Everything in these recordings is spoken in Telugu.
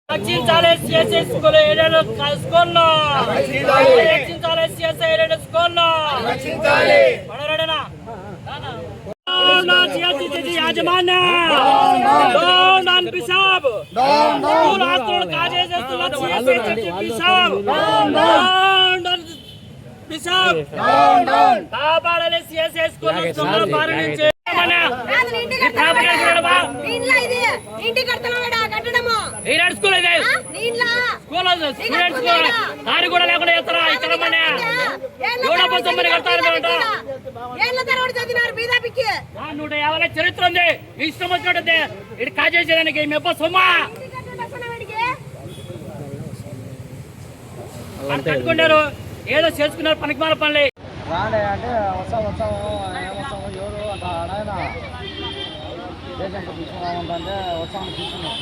రక్షించాలి సిఎస్ఐ స్కూల్ ఏడేడు స్కూల్లో రక్షించాలి సిఎస్ఐ ఏడేడు స్కూల్లో రక్షించాలి పడరడనా యాజమాన్య డౌన్ ఆన్ బిషప్ స్కూల్ ఆస్తులను కాజేస్తున్న సిఎస్ఐ బిషప్ డౌన్ బిషప్ కాపాడాలి సిఎస్ఐ స్కూల్ దొంగల బారి నుంచి కూడా లేకుండా చరిత్ర ఉంది ఇష్టం వచ్చినట్టు ఇటు కాజేసేదానికి మెప్ప సొమ్మా కట్టుకుంటారు ఏదో చేసుకున్నారు పనికిమాల పనులు రాండి అంటే వస్తాము ఏమొస్తాము ఎవరు అంత ఆయన దేశం తీసుకున్నామంటే వస్తామని తీసుకున్నాం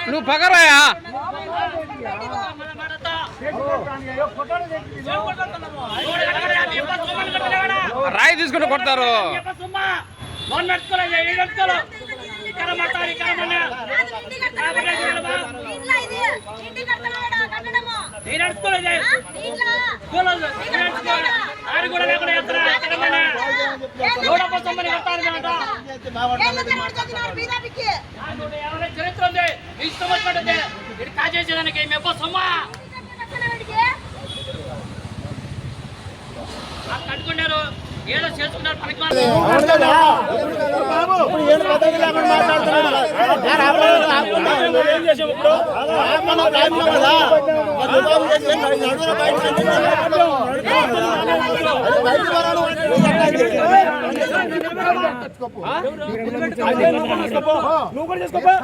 నువ్వు పగరాయా రాయి తీసుకుంటూ కొడతారు చరిత్ర ఉంది ఇష్టం వచ్చినట్టు ఇటు కాజేసేదానికి మెప్ప సొమ్మా కట్టుకున్నారు ఏదో చేసుకున్నారు నువ్వు కూడా చేసుకోపా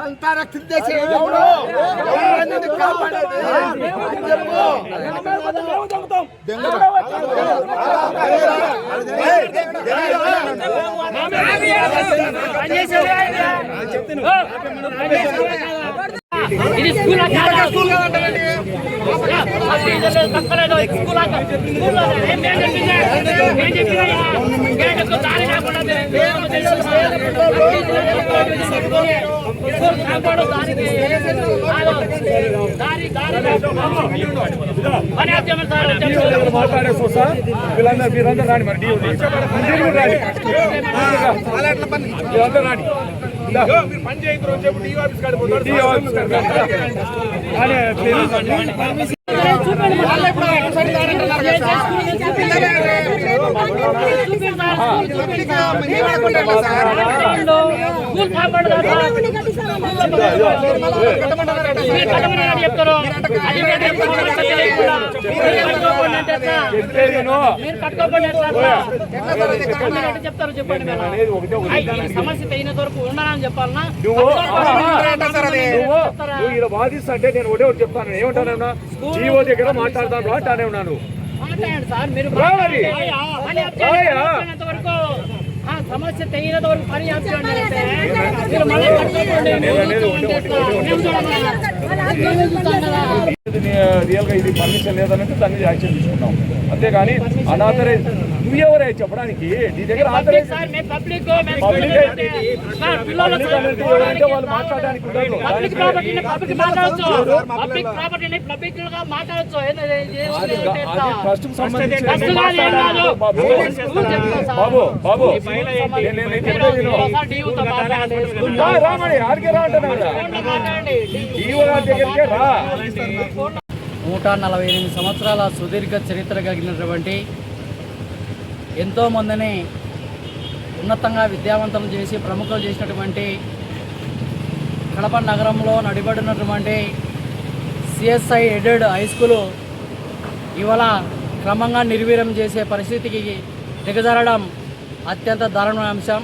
ఇది స్కూల్ స్కూల్ మాట్లాడేసుకో సార్ వీళ్ళందరూ రాని మరి రాని మీరు పని చేయకూడదు అని చెప్పి డిఓ ఆఫీస్ కాడికి పోతారు. డిఓ ఆఫీస్ చెప్తారు చెప్పండి సమస్య అయినంత వరకు ఉండాలని చెప్పాలన్నా నువ్వు వాదిస్తా అంటే నేను ఒకటే ఒకటి చెప్తాను ఏమంటానన్నా జీవో దగ్గర మాట్లాడతాను అంటానే ఉన్నాను సార్ మీరు వరకు సమస్య తెలియనంత వరకు పని రియల్ గా ఇది పర్మిషన్ లేదనంటే దాన్ని యాక్షన్ తీసుకుంటాం అంతేగాని అనాథరైజ్ నువ్వు ఎవరే చెప్పడానికి నీ దగ్గర వాళ్ళు మాట్లాడడానికి ట్రస్ట్ కు సంబంధించి బాబు బాబు రామని ఆడికే రా అంటున్నా 148 సంవత్సరాల సుదీర్ఘ చరిత్ర కలిగినటువంటి ఎంతోమందిని ఉన్నతంగా విద్యావంతులు చేసి ప్రముఖులు చేసినటువంటి కడప నగరంలో నడిబడినటువంటి సిఎస్ఐ ఎడెడ్ హై స్కూలు ఇవాళ క్రమంగా నిర్వీర్యం చేసే పరిస్థితికి దిగజారడం అత్యంత దారుణమైన అంశం.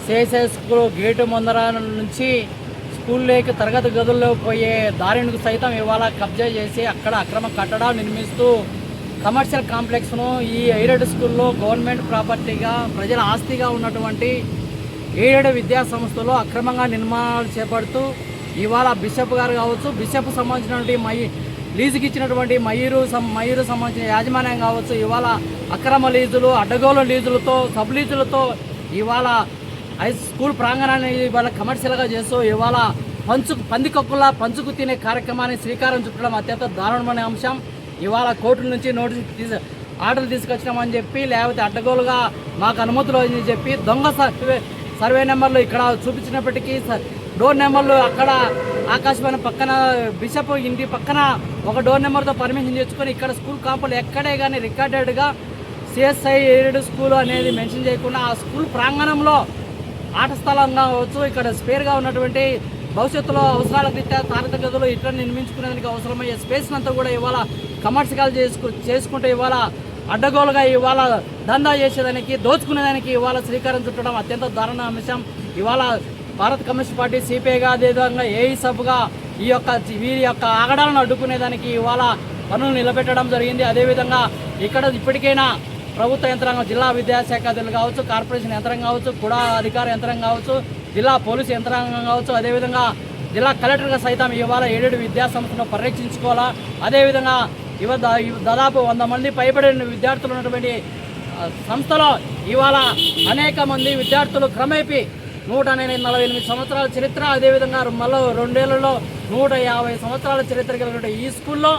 సిఎస్ఐ స్కూల్ గేటు ముందర నుంచి స్కూల్లోకి తరగతి గదుల్లో పోయే దారిని సైతం ఇవాళ కబ్జా చేసి అక్కడ అక్రమ కట్టడాలు నిర్మిస్తూ కమర్షియల్ కాంప్లెక్స్ను ఈ ఎయిడెడ్ స్కూల్లో గవర్నమెంట్ ప్రాపర్టీగా ప్రజల ఆస్తిగా ఉన్నటువంటి ఎయిడెడ్ విద్యా సంస్థలో అక్రమంగా నిర్మాణాలు చేపడుతూ ఇవాళ బిషప్ గారు కావచ్చు, బిషప్ సంబంధించినటువంటి లీజుకి ఇచ్చినటువంటి మయూరు సంబంధించిన యాజమాన్యం కావచ్చు, ఇవాళ అక్రమ లీజులు, అడ్డగోలు లీజులతో, సబ్ లీజులతో ఇవాళ హై స్కూల్ ప్రాంగణాన్ని ఇవాళ కమర్షియల్గా చేస్తూ ఇవాళ పందికొక్కులా పంచుకు తినే కార్యక్రమాన్ని శ్రీకారం చుట్టడం అత్యంత దారుణమైన అంశం. ఇవాళ కోర్టుల నుంచి ఆర్డర్లు తీసుకొచ్చినామని చెప్పి, లేకపోతే అడ్డగోలుగా మాకు అనుమతులు అని చెప్పి దొంగ సర్వే నెంబర్లు ఇక్కడ చూపించినప్పటికీ డోర్ నెంబర్లు అక్కడ ఆకాశవాణి పక్కన బిషప్ ఇంటి పక్కన ఒక డోర్ నెంబర్తో పర్మిషన్ తెచ్చుకొని ఇక్కడ స్కూల్ కాంపౌండ్ ఎక్కడే కానీ రికార్డెడ్గా సిఎస్ఐ ఎయిడెడ్ స్కూల్ అనేది మెన్షన్ చేయకుండా ఆ స్కూల్ ప్రాంగణంలో ఆట స్థలంగా కావచ్చు, ఇక్కడ స్పేర్గా ఉన్నటువంటి భవిష్యత్తులో అవసరాల రీత్యా తరగతి గదులు ఇట్లా నిర్మించుకునేందుకు అవసరమయ్యే స్పేస్ అంతా కూడా ఇవాళ కమర్షియల్ చేసుకుంటే ఇవాళ అడ్డగోలుగా ఇవాళ దందా చేసేదానికి, దోచుకునేదానికి ఇవాళ శ్రీకారం చుట్టడం అత్యంత దారుణ అంశం. ఇవాళ భారత కమ్యూనిస్ట్ పార్టీ సిపిఐగా అదేవిధంగా ఏఈసబ్గా వీరి యొక్క ఆగడాలను అడ్డుకునేదానికి ఇవాళ పనులు నిలబెట్టడం జరిగింది. అదేవిధంగా ఇక్కడ ఇప్పటికైనా ప్రభుత్వ యంత్రాంగం, జిల్లా విద్యాశాఖ అధికారులు కావచ్చు, కార్పొరేషన్ యంత్రాంగం కావచ్చు, కూడా అధికార యంత్రాంగం కావచ్చు, జిల్లా పోలీసు యంత్రాంగం కావచ్చు, అదేవిధంగా జిల్లా కలెక్టర్గా సైతం ఇవాళ ఎయిడెడ్ విద్యా సంస్థను పరిరక్షించుకోవాలా. అదేవిధంగా దాదాపు 100 మంది పైబడిన విద్యార్థులు ఉన్నటువంటి సంస్థలో ఇవాళ అనేక మంది విద్యార్థులు క్రమేపీ 148 సంవత్సరాల చరిత్ర, అదేవిధంగా మళ్ళీ 2 ఏళ్లలో 150 సంవత్సరాల చరిత్ర కలిగిన ఈ స్కూల్లో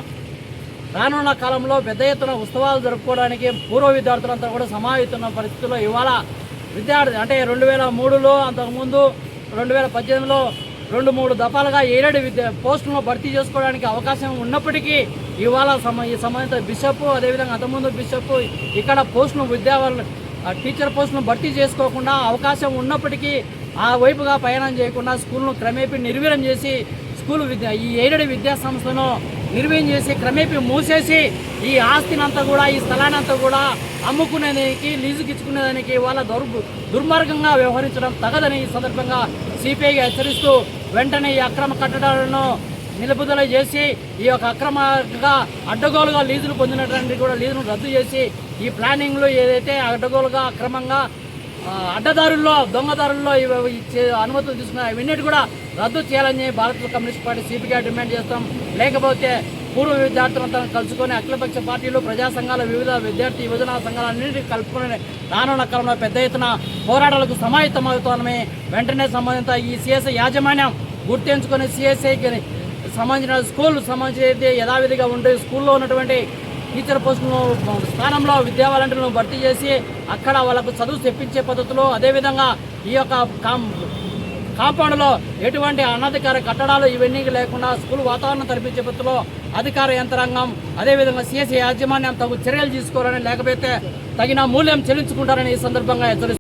రానున్న కాలంలో పెద్ద ఎత్తున ఉత్సవాలు జరుపుకోవడానికి పూర్వ విద్యార్థులంతా కూడా సమాహితున్న పరిస్థితుల్లో ఇవాళ విద్యార్థి అంటే 2003లో, అంతకుముందు 2018లో 2-3 దఫాలుగా ఎయిడెడ్ పోస్టులను భర్తీ చేసుకోవడానికి అవకాశం ఉన్నప్పటికీ ఇవాళ ఈ సంబంధిత బిషప్, అదేవిధంగా అంతకుముందు బిషప్ ఇక్కడ పోస్టులను టీచర్ పోస్టులను భర్తీ చేసుకోకుండా అవకాశం ఉన్నప్పటికీ ఆ వైపుగా ప్రయాణం చేయకుండా స్కూల్ను క్రమేపీ నిర్వీర్యం చేసి ఈ ఎయిడెడ్ విద్యా సంస్థను నిర్వీర్యం చేసి క్రమేపీ మూసేసి ఈ ఆస్తినంతా కూడా, ఈ స్థలానంతా కూడా అమ్ముకునేదానికి, లీజుకి ఇచ్చుకునేదానికి వాళ్ళ దుర్మార్గంగా వ్యవహరించడం తగదని ఈ సందర్భంగా సిపిఐగా హెచ్చరిస్తూ వెంటనే ఈ అక్రమ కట్టడాలను నిలుపుదల చేసి ఈ యొక్క అక్రమంగా అడ్డగోలుగా లీజులు పొందినటువంటి కూడా లీజును రద్దు చేసి ఈ ప్లానింగ్లు ఏదైతే అడ్డగోలుగా అక్రమంగా అడ్డదారుల్లో, దొంగదారుల్లో అనుమతులు తీసుకున్నాయి అవన్నిటి కూడా రద్దు చేయాలని భారత కమ్యూనిస్ట్ పార్టీ సిపిగా డిమాండ్ చేస్తాం. లేకపోతే పూర్వ విద్యార్థులంతా కలుసుకొని అఖిలపక్ష పార్టీలు, ప్రజా సంఘాల, వివిధ విద్యార్థి యువజన సంఘాలన్నింటినీ కలుపుకొని రానున్న కాలంలో పెద్ద ఎత్తున పోరాటాలకు సమాయత్తమవుతామని వెంటనే సంబంధిత ఈ సిఎస్ఐ యాజమాన్యం గుర్తించుకొని సిఎస్ఐకి సంబంధించిన స్కూల్ సంబంధించి యథావిధిగా ఉండే స్కూల్లో ఉన్నటువంటి టీచర్ పోస్టులను స్థానంలో విద్యా వాలంటీర్లను భర్తీ చేసి అక్కడ వాళ్ళకు చదువు తెప్పించే పద్ధతిలో, అదేవిధంగా ఈ యొక్క కాంపౌండ్లో ఎటువంటి అనధికార కట్టడాలు ఇవన్నీ లేకుండా స్కూల్ వాతావరణం కల్పించే పద్ధతిలో అధికార యంత్రాంగం, అదేవిధంగా సిఎస్ఐ యాజమాన్యం తగు చర్యలు తీసుకోవాలని, లేకపోతే తగిన మూల్యం చెల్లించుకుంటారని ఈ సందర్భంగా హెచ్చరిస్తున్నారు.